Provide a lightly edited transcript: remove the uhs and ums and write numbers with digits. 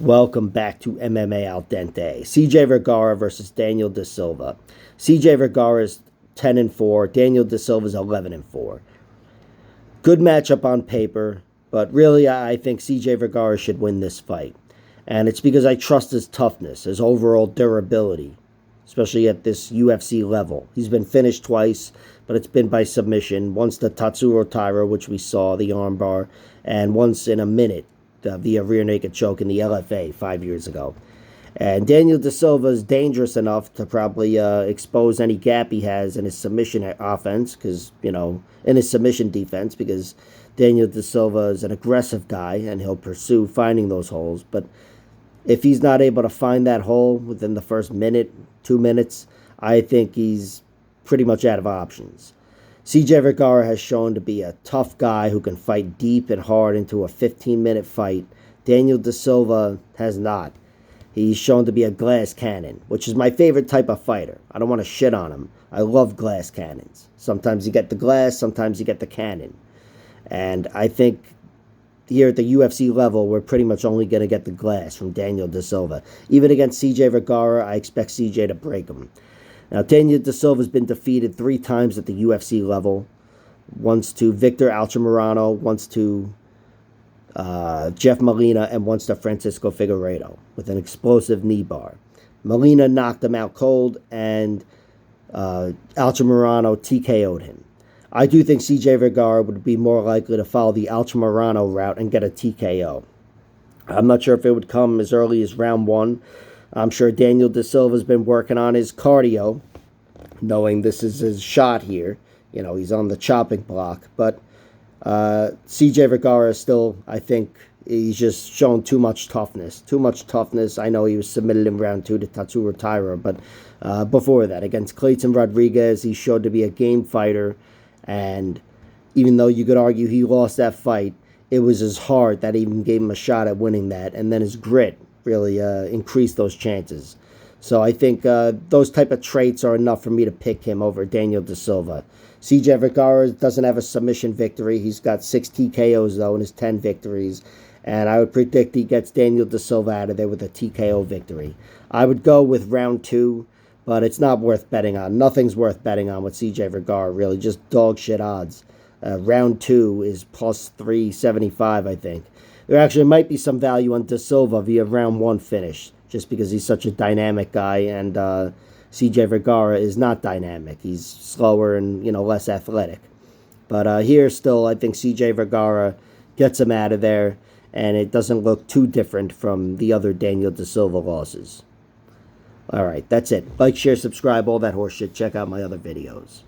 Welcome back to MMA Al Dente. CJ Vergara versus Daniel De Silva. CJ Vergara is 10-4. Daniel De Silva is 11-4. Good matchup on paper, but really I think CJ Vergara should win this fight. And it's because I trust his toughness, his overall durability, especially at this UFC level. He's been finished twice, but it's been by submission. Once the Tatsuro Taira, which we saw, the armbar, and once in a minute via rear naked choke in the LFA 5 years ago. And Daniel De Silva is dangerous enough to probably expose any gap he has in his submission offense, because, in his submission defense, because Daniel De Silva is an aggressive guy and he'll pursue finding those holes. But if he's not able to find that hole within the first minute, 2 minutes, I think he's pretty much out of options. CJ Vergara has shown to be a tough guy who can fight deep and hard into a 15-minute fight. Daniel De Silva has not. He's shown to be a glass cannon, which is my favorite type of fighter. I don't want to shit on him. I love glass cannons. Sometimes you get the glass, sometimes you get the cannon. And I think here at the UFC level, we're pretty much only going to get the glass from Daniel De Silva. Even against CJ Vergara, I expect CJ to break him. Now, Daniel De Silva has been defeated 3 times at the UFC level. Once to Victor Altamirano, once to Jeff Molina, and once to Francisco Figueiredo with an explosive knee bar. Molina knocked him out cold, and Altamirano TKO'd him. I do think CJ Vergara would be more likely to follow the Altamirano route and get a TKO. I'm not sure if it would come as early as round 1. I'm sure Daniel De Silva's been working on his cardio, knowing this is his shot here. He's on the chopping block. But CJ Vergara is still, I think, he's just shown too much toughness. Too much toughness. I know he was submitted in round 2 to Tatsuro Taira, but before that, against Clayton Rodriguez, he showed to be a game fighter. And even though you could argue he lost that fight, it was his heart that even gave him a shot at winning that, and then his grit really increased those chances. So I think those type of traits are enough for me to pick him over Daniel De Silva. CJ Vergara doesn't have a submission victory. He's got 6 TKOs, though, in his 10 victories. And I would predict he gets Daniel De Silva out of there with a TKO victory. I would go with round 2, but it's not worth betting on. Nothing's worth betting on with CJ Vergara, really. Just dog shit odds. Round 2 is plus 375, I think. There actually might be some value on De Silva via round 1 finish, just because he's such a dynamic guy, and CJ Vergara is not dynamic. He's slower and, less athletic. But here still, I think CJ Vergara gets him out of there, and it doesn't look too different from the other Daniel De Silva losses. All right, that's it. Like, share, subscribe, all that horse shit. Check out my other videos.